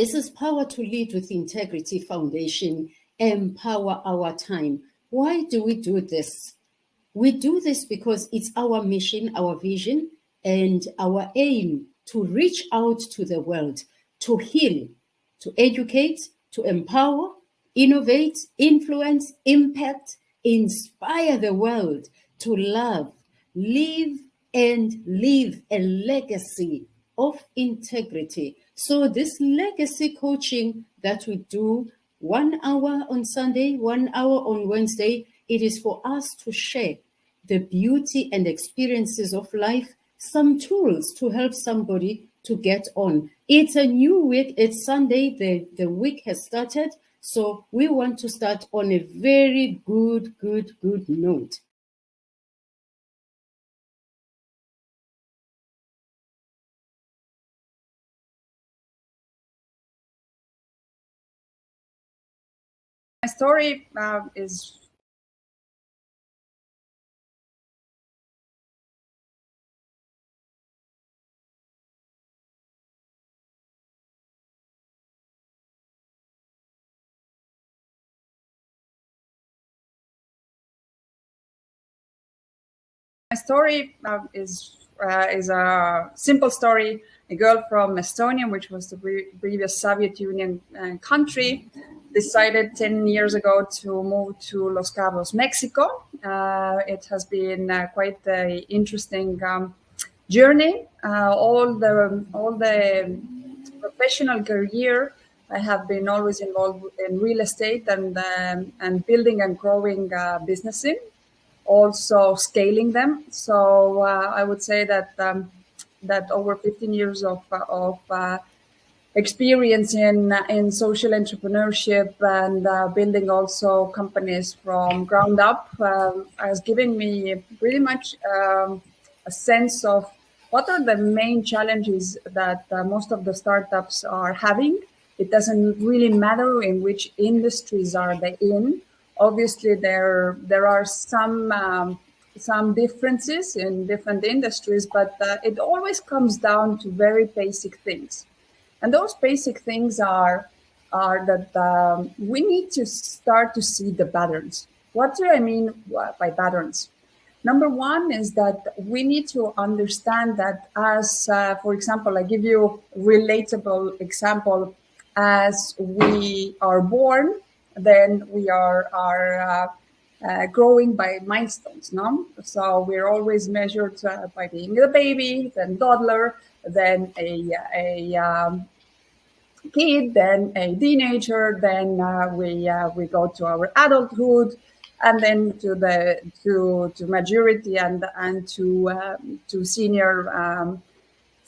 This is Power to Lead with Integrity Foundation. Empower our time. Why do we do this? We do this because it's our mission, our vision, and our aim to reach out to the world, to heal, to educate, to empower, innovate, influence, impact, inspire the world to love, live, and leave a legacy of integrity. So this legacy coaching that we do 1 hour on Sunday, 1 hour on Wednesday, it is for us to share the beauty and experiences of life, some tools to help somebody to get on. It's a new week. It's Sunday. The week has started. So we want to start on a very good note. My story is a simple story. A girl from Estonia, which was the previous Soviet Union country, decided 10 years ago to move to Los Cabos, Mexico. It has been quite an interesting journey. All the professional career, I have been always involved in real estate and building and growing businesses, also scaling them. So I would say that that over 15 years of experience in social entrepreneurship and building also companies from ground up has given me pretty much a sense of what are the main challenges that most of the startups are having. It doesn't really matter in which industries are they in. Obviously, there are some differences in different industries, but it always comes down to very basic things. And those basic things are that we need to start to see the patterns. What do I mean by patterns? Number one is that we need to understand that as, for example, I give you a relatable example. As we are born, then we are growing by milestones, no? So we're always measured by being a baby, then toddler, then a kid, then a teenager, then we go to our adulthood, and then to maturity and to senior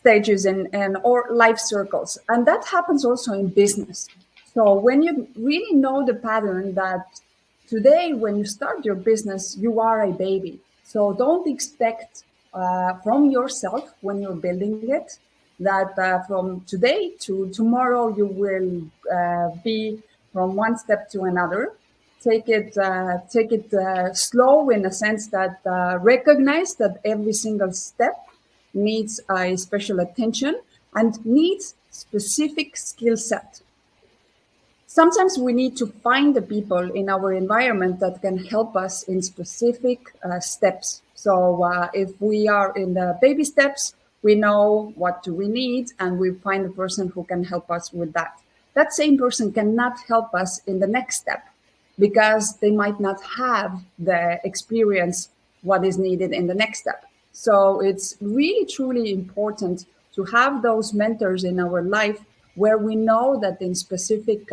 stages and or life circles. And that happens also in business. So when you really know the pattern that today, when you start your business, you are a baby. So don't expect from yourself when you're building it that from today to tomorrow you will be from one step to another. Take it slow in a sense that recognize that every single step needs a special attention and needs specific skill set. Sometimes we need to find the people in our environment that can help us in specific steps. So if we are in the baby steps, we know what do we need and we find the person who can help us with that. That same person cannot help us in the next step because they might not have the experience what is needed in the next step. So it's really, truly important to have those mentors in our life where we know that in specific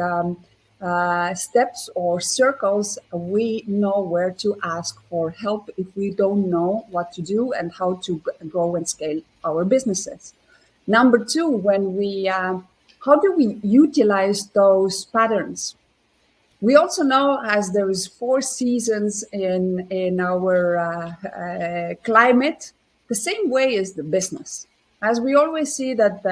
steps or circles, we know where to ask for help if we don't know what to do and how to grow and scale our businesses. Number two, when how do we utilize those patterns? We also know as there is 4 seasons in our climate, the same way is the business. As we always see that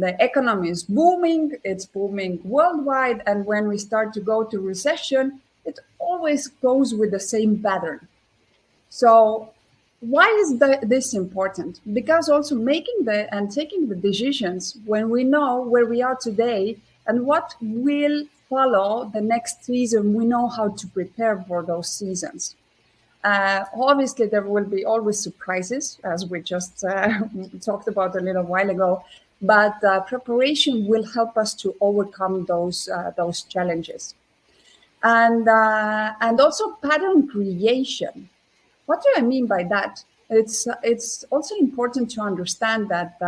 the economy is booming, it's booming worldwide, and when we start to go to recession, it always goes with the same pattern. So why is this important? Because also taking the decisions when we know where we are today, and what will follow the next season. We know how to prepare for those seasons. Obviously, there will be always surprises, as we just talked about a little while ago. But preparation will help us to overcome those challenges, and also pattern creation. What do I mean by that? It's also important to understand that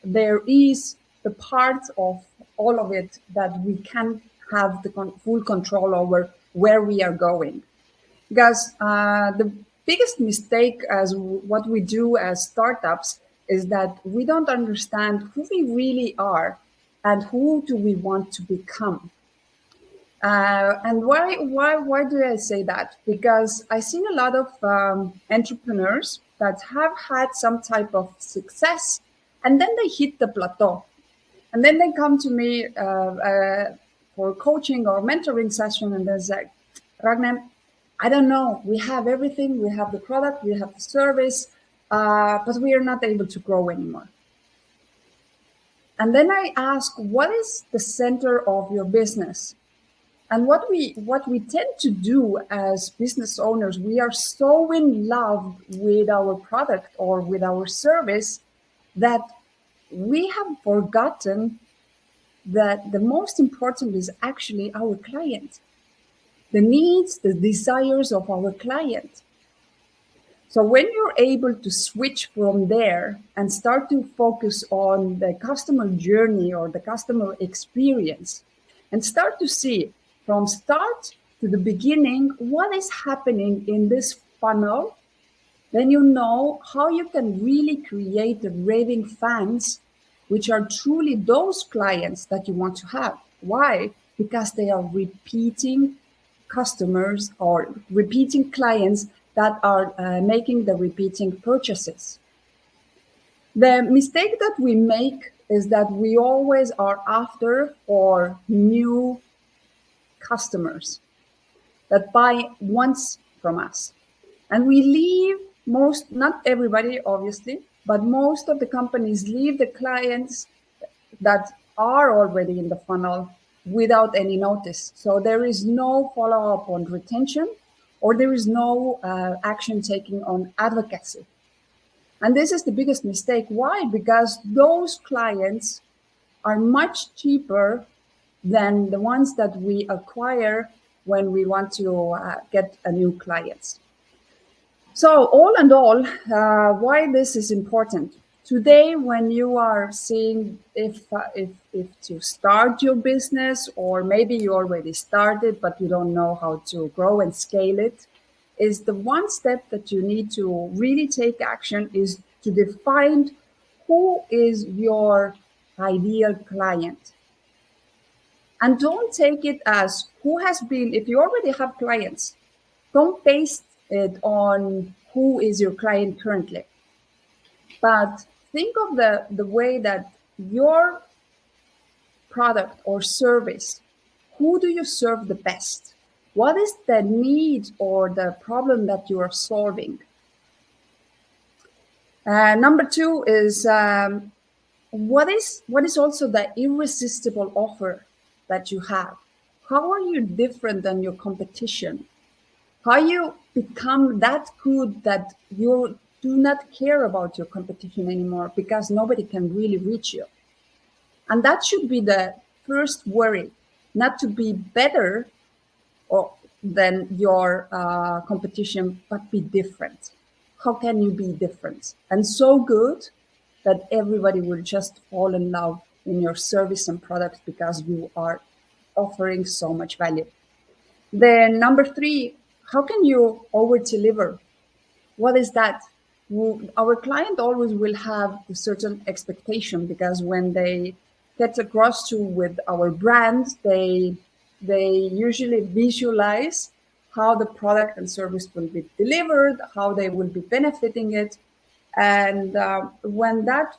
there is the part of all of it that we can have the full control over where we are going. Because the biggest mistake as what we do as startups is that we don't understand who we really are and who do we want to become. And why do I say that? Because I've seen a lot of entrepreneurs that have had some type of success, and then they hit the plateau, and then they come to me for coaching or mentoring session, and they're like, Ragne, I don't know. We have everything. We have the product. We have the service, but we are not able to grow anymore. And then I ask, what is the center of your business? And what we tend to do as business owners, we are so in love with our product or with our service that we have forgotten that the most important is actually our client, the needs, the desires of our client. So when you're able to switch from there and start to focus on the customer journey or the customer experience and start to see from start to the beginning what is happening in this funnel, then you know how you can really create the raving fans, which are truly those clients that you want to have. Why? Because they are repeating customers or repeating clients that are making the repeating purchases. The mistake that we make is that we always are after for new customers that buy once from us. And we leave most, not everybody obviously, but most of the companies leave the clients that are already in the funnel without any notice. So there is no follow-up on retention, or there is no action taking on advocacy. And this is the biggest mistake. Why? Because those clients are much cheaper than the ones that we acquire when we want to get a new client. So all in all, why this is important. Today, when you are seeing if to start your business, or maybe you already started, but you don't know how to grow and scale it, is the one step that you need to really take action is to define who is your ideal client. And don't take it as who has been, if you already have clients, don't base it on who is your client currently. But think of the way that your product or service, who do you serve the best? What is the need or the problem that you are solving? Number two is what is also the irresistible offer that you have? How are you different than your competition? How you become that good that you do not care about your competition anymore because nobody can really reach you? And that should be the first worry, not to be better or than your competition, but be different. How can you be different and so good that everybody will just fall in love in your service and product because you are offering so much value? Then number three, how can you over deliver? What is that? Our client always will have a certain expectation, because when they get across to with our brand, they usually visualize how the product and service will be delivered, how they will be benefiting it. And when that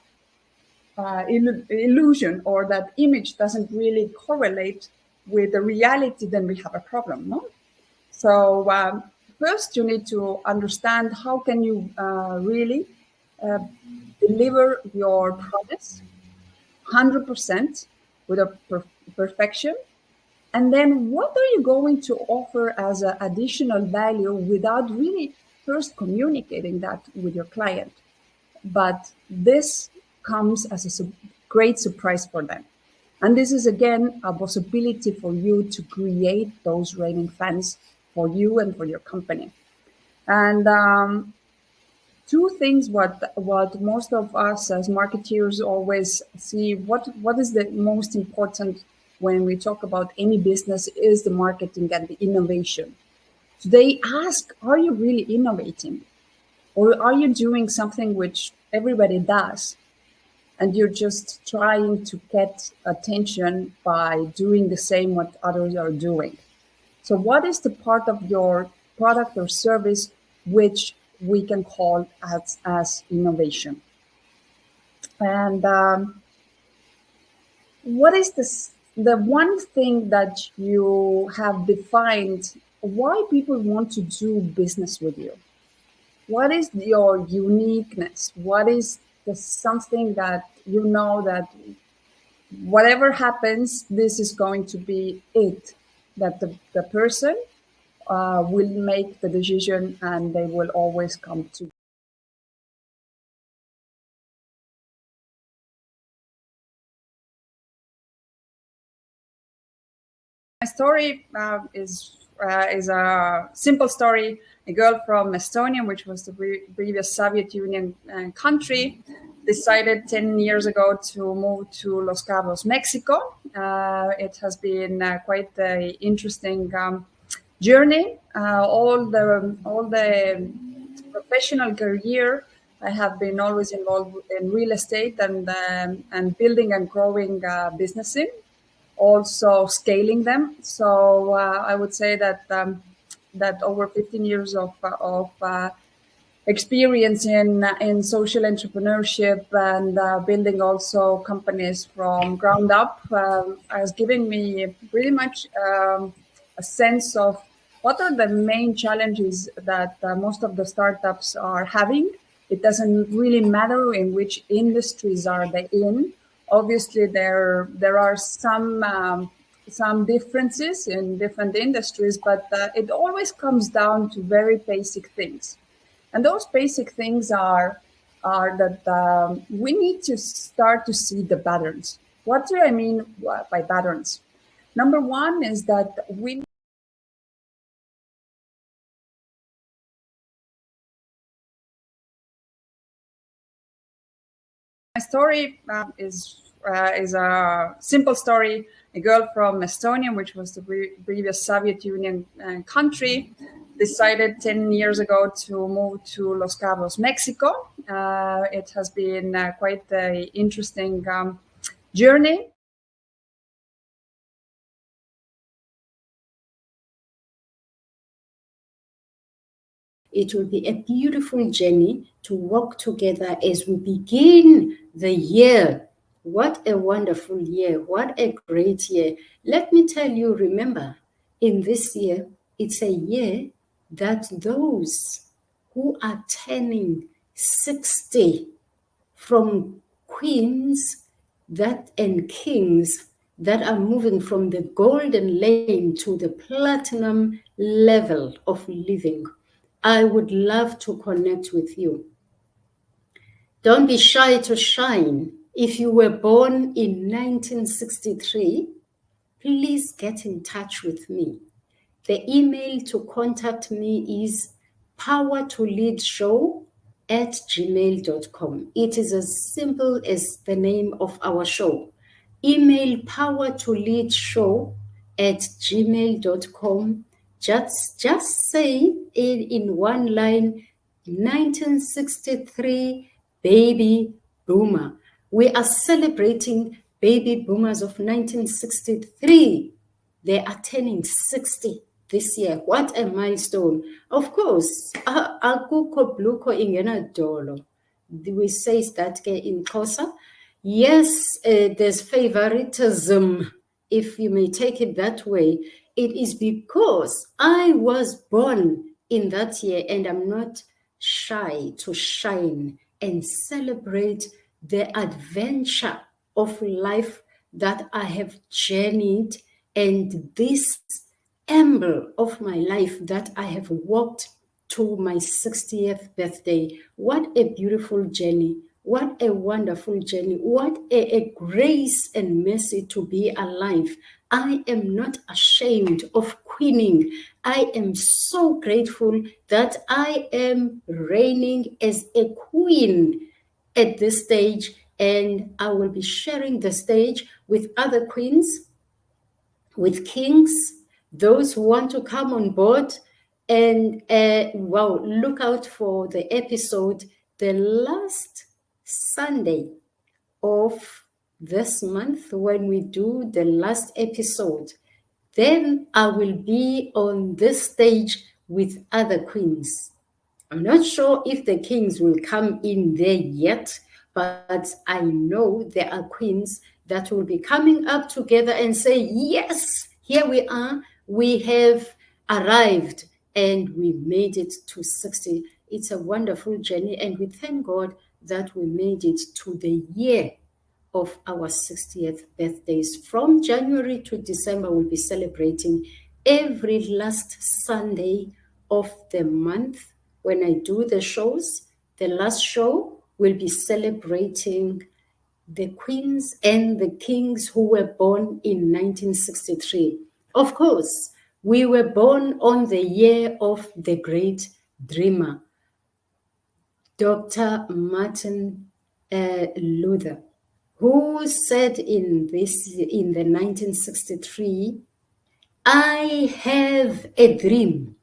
illusion or that image doesn't really correlate with the reality, then we have a problem, no? So first you need to understand how can you really deliver your promise 100% with a perfection. And then what are you going to offer as an additional value without really first communicating that with your client? But this comes as a great surprise for them. And this is, again, a possibility for you to create those raving fans for you and for your company. And two things what most of us as marketeers always see, what is the most important when we talk about any business is the marketing and the innovation. So they ask, are you really innovating? Or are you doing something which everybody does? And you're just trying to get attention by doing the same what others are doing. So what is the part of your product or service which we can call as innovation? And what is the one thing that you have defined why people want to do business with you? What is your uniqueness? What is the something that you know that whatever happens, this is going to be it, that the person will make the decision and they will always come to. My story is a simple story. A girl from Estonia, which was the previous Soviet Union country, decided 10 years ago to move to Los Cabos, Mexico. It has been quite an interesting journey. All the professional career, I have been always involved in real estate and building and growing businesses, also scaling them. So I would say that that over 15 years of experience in social entrepreneurship and building also companies from ground up has given me pretty much a sense of what are the main challenges that most of the startups are having. It doesn't really matter in which industries are they in. Obviously, there are some differences in different industries, but it always comes down to very basic things. And those basic things are that we need to start to see the patterns. What do I mean by patterns? Number one is that we My story is a simple story. A girl from Estonia, which was the previous Soviet Union country, decided 10 years ago to move to Los Cabos, Mexico. It has been quite an interesting journey. It will be a beautiful journey to walk together as we begin the year. What a wonderful year. What a great year. Let me tell you, remember, in this year, it's a year that those who are turning 60 from queens and kings that are moving from the golden lane to the platinum level of living. I would love to connect with you. Don't be shy to shine. If you were born in 1963, please get in touch with me. The email to contact me is powertoleadshow@gmail.com. It is as simple as the name of our show. Email powertoleadshow@gmail.com. Just say in one line, 1963 baby boomer. We are celebrating baby boomers of 1963. They are turning 60 this year. What a milestone. Of course, akukho bluko ingena dolo. We say that in Xhosa. Yes, there's favoritism, if you may take it that way. It is because I was born in that year and I'm not shy to shine and celebrate the adventure of life that I have journeyed, and this amble of my life that I have walked to my 60th birthday. What a beautiful journey. What a wonderful journey. What a grace and mercy to be alive. I am not ashamed of queening. I am so grateful that I am reigning as a queen at this stage, and I will be sharing the stage with other queens, with kings, those who want to come on board. And well, look out for the episode the last Sunday of this month when we do the last episode. Then I will be on this stage with other queens. I'm not sure if the kings will come in there yet, but I know there are queens that will be coming up together and say, yes, here we are. We have arrived and we made it to 60. It's a wonderful journey, and we thank God that we made it to the year of our 60th birthdays. From January to December, we'll be celebrating every last Sunday of the month. When I do the shows, the last show will be celebrating the queens and the kings who were born in 1963. Of course, we were born on the year of the great dreamer, Dr. Martin Luther, who said in the 1963, I have a dream.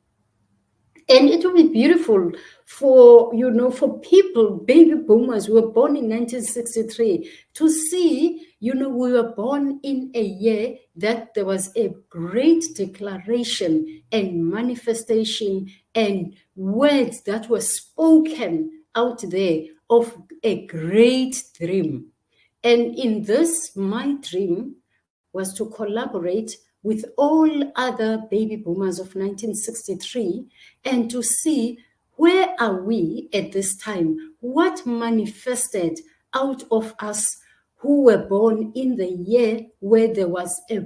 And it will be beautiful for, for people, baby boomers who were born in 1963, to see, we were born in a year that there was a great declaration and manifestation and words that were spoken out there of a great dream. And in this, my dream was to collaborate with all other baby boomers of 1963 and to see where are we at this time, what manifested out of us who were born in the year where there was a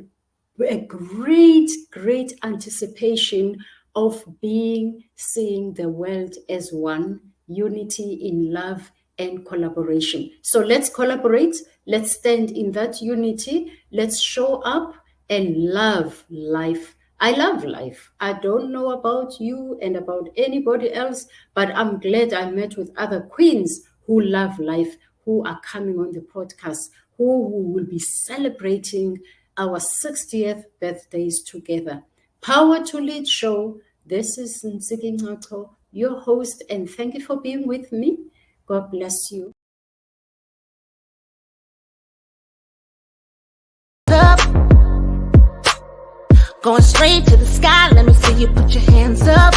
great anticipation of seeing the world as one, unity in love and collaboration. So let's collaborate, let's stand in that unity, let's show up and love life. I love life. I don't know about you and about anybody else, but I'm glad I met with other queens who love life, who are coming on the podcast, who will be celebrating our 60th birthdays together. Power to Lead Show. This is NTSIKI NCOCO, your host, and thank you for being with me. God bless you. Going straight to the sky, let me see you put your hands up.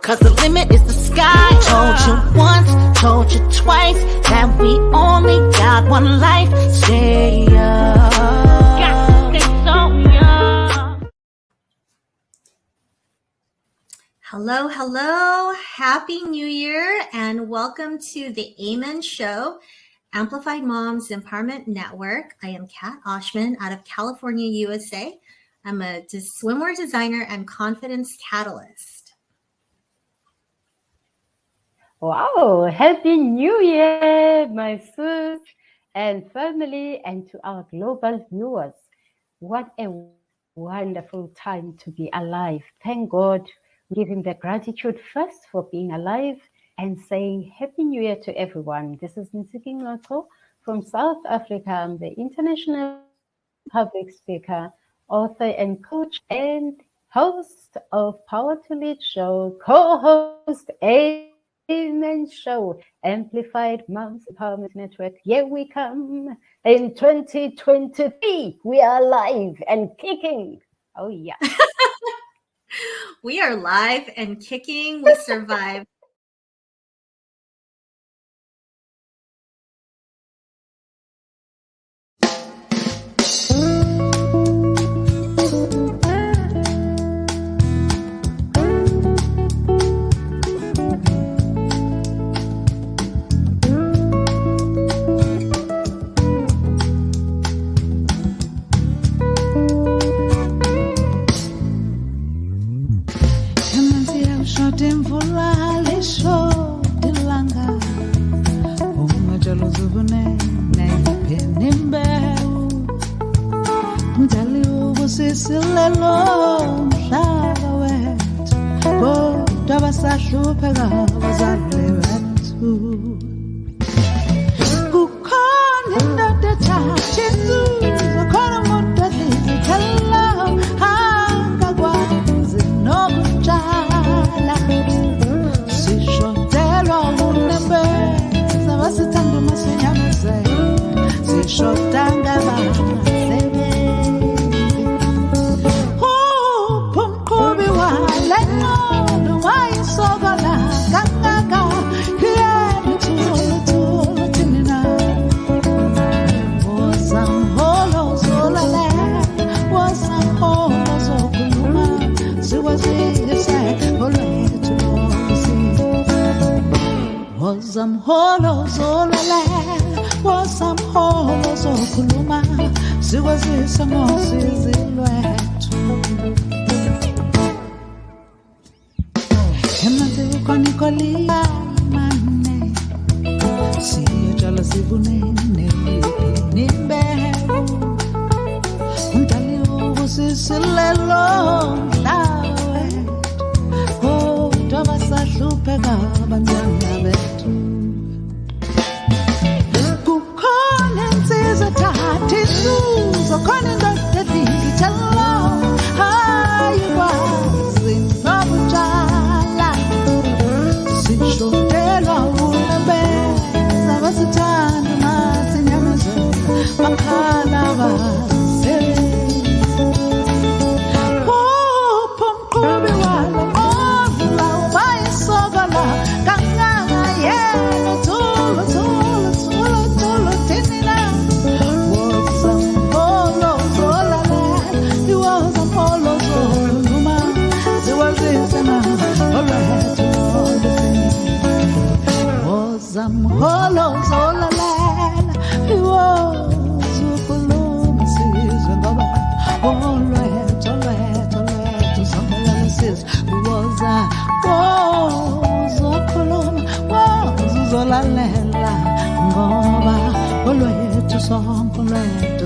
Cause the limit is the sky. Told you once, told you twice, that we only got one life. Stay up. Got to stay so young. Hello. Happy New Year and welcome to the Amen Show, Amplified Moms Empowerment Network. I am Kat Oshman out of California, USA. I'm a swimwear designer and confidence catalyst. Wow, Happy New Year, my sis and family, and to our global viewers. What a wonderful time to be alive. Thank God. We give him the gratitude first for being alive and saying Happy New Year to everyone. This is NTSIKI NCOCO from South Africa. I'm the international public speaker, author and coach, and host of Power to Lead Show, co-host Amen Show, Amplified Moms Empowerment Network. Here we come in 2023. We are alive and kicking. Oh yeah. We are live and kicking. We survived. sisilelo mhlaba wethu kodwa basahlupheka abazali bethu kukhona indoda ethatha inzuzo khona umuntu adlizithela angakwazi nokutshala sishotelwa unembeza basithanda masinyamezela sishotanga basebenzi umqhubi wale nqondo wayisokola kangaka yena thula thina na wozamholo zolale wozamholo zokhuluma siwazise olwethu wozamholo zolale wozamholo zokhuluma sikwazisa ngosizi lwethu emanzi ukhona ikoliya imane siyatshala sivunene nimbewu umdali ubusisilelo mhlaba wethu kodwa basahlupheka abantwana bethu thatha inzuzo khona indoda edlizithela ayikwazi nokutshala sishotelwa unembeza basithanda masinyamezela bakhala basebenzi umqhubi walo nqondo wayisokola kangaka yena thula thina Zamholo zolalela iwozukhuluma sizwe ngoba olwethu songelalisiz wozokhuluma wozolalela ngoba olwethu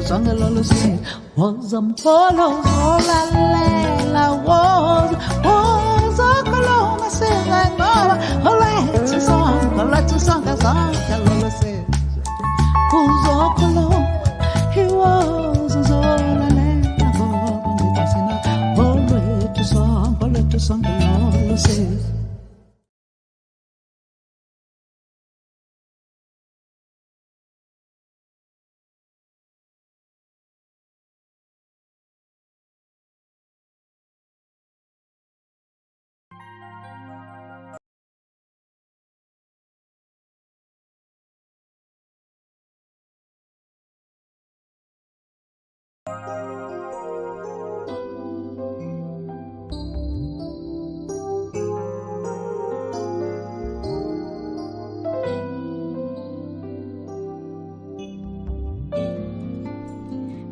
songelalisiz wozamholo zolalela wozokhuluma sizwe ngoba olwethu sonke lolosiz uzokhuluma iwozolalela ngoba ngithi sina olwethu sonke lolosiz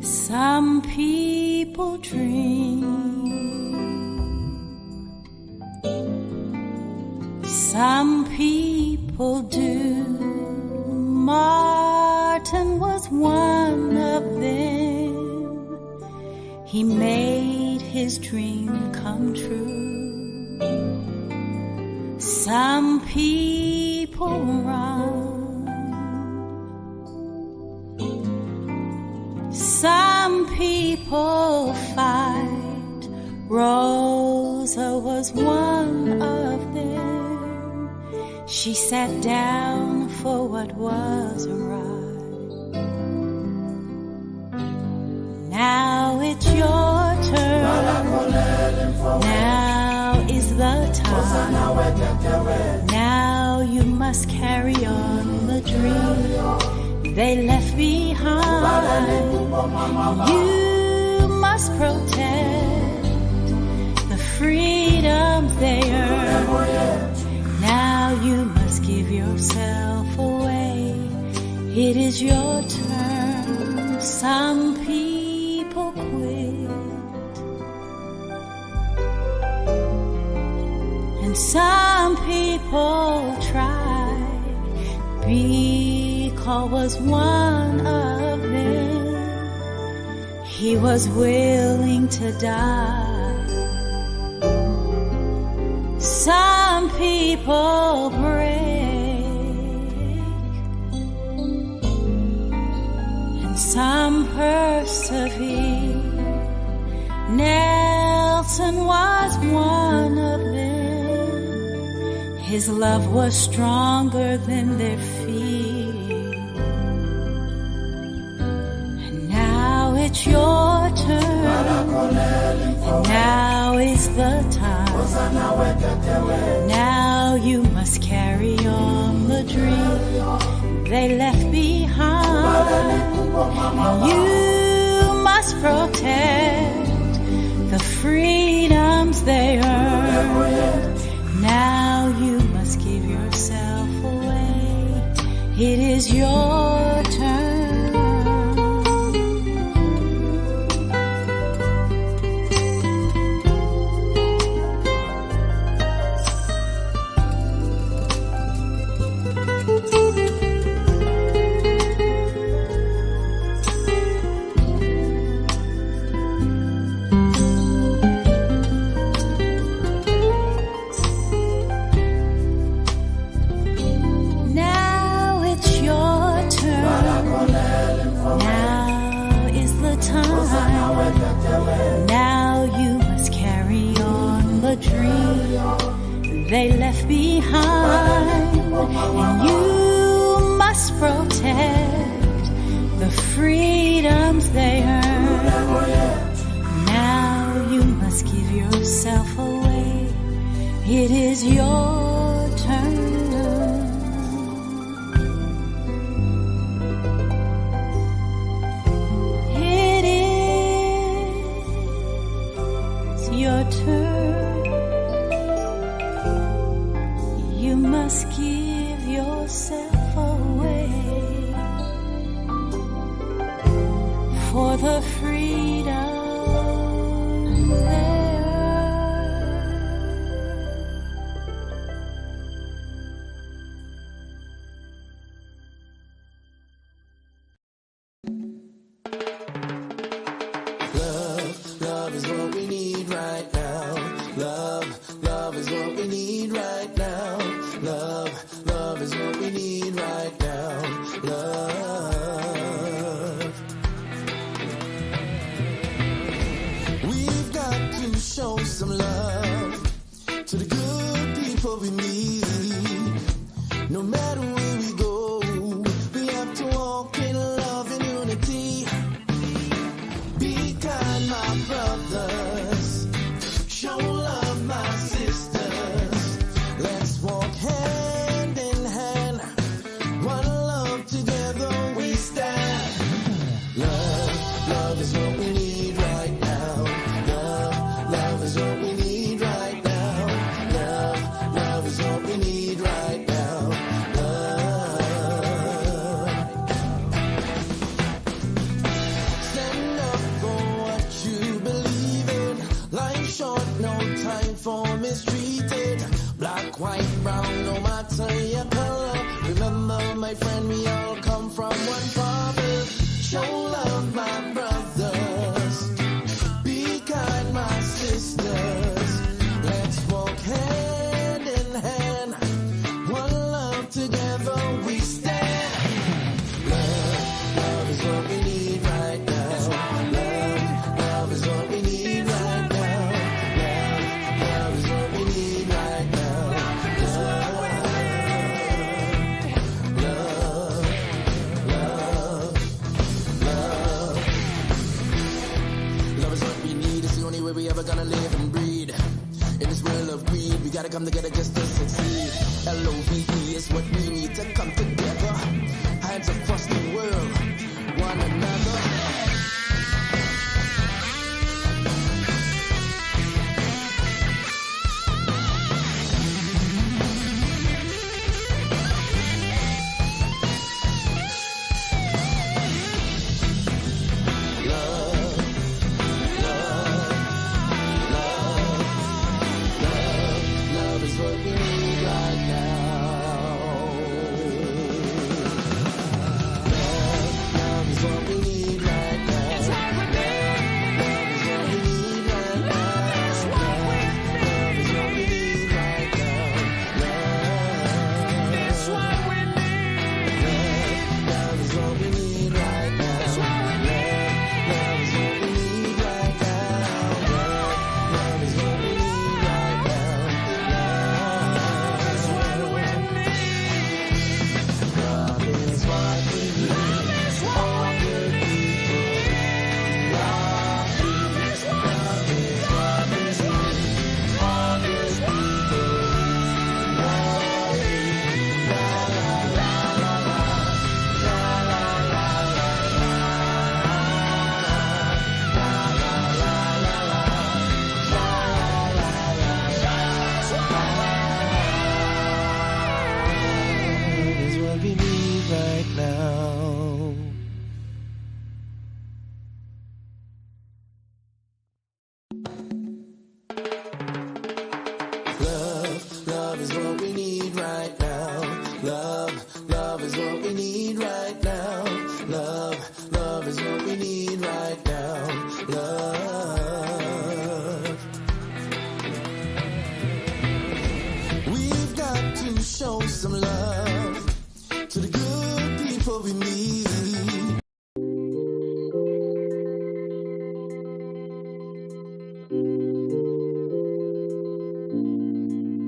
Some people dream, some people do. Martin was one of them. He made his dream come true. Some people run, some people fight. Rosa was one of them. She sat down for what was right. Now it's your turn. Now is the time. Now you must carry on the dream they left behind. You must protect the freedoms they earned. Now you must give yourself away. It is your turn. Some people quit, and some people try. Because was one of them. he was willing to die. Some people break and some persevere. Nelson was one of them. His love was stronger than their fear. And now it's your turn. And now is the time. Now you must carry on the dream they left behind. And you must protect the freedoms they earned. Now you must give yourself away. It is your turn. Now you must carry on the dream they left behind. And you must protect the freedoms they earned. Now you must give yourself away. It is your turn. Your turn. You must give yourself away for the freedom there. Love is what we need right now. Love is what we need right now. Love is what we need right now. Love. We've got to show some love to the good people we meet. No matter where we go, we have to walk in love and unity. Be kind, my brothers. Show love, my sisters. Let's walk hand in hand. One love, together we stand. Love is what we need right now. Love is what we need right now. Love is what we need right now. Stand up for what you believe in. Life short, no time for mistreated. Black, white, brown, no matter your color. Remember, my friend, we all come from one father. Show love, my brothers. Be kind, my sisters. Let's walk hand in hand. One love, together we stand. Love is what we need right now. Love is what we need right now. Love is what we need right now. Love is what we need. It's the only way we ever gonna live and breed. In this world of greed, we gotta come together just to succeed. Love is what we need to come together. Hands across the world, one another. Love is what we what we need right now. Love is what we need right now. Love is what we need right now. Love is what we need right now. Love. We've got to show some love to the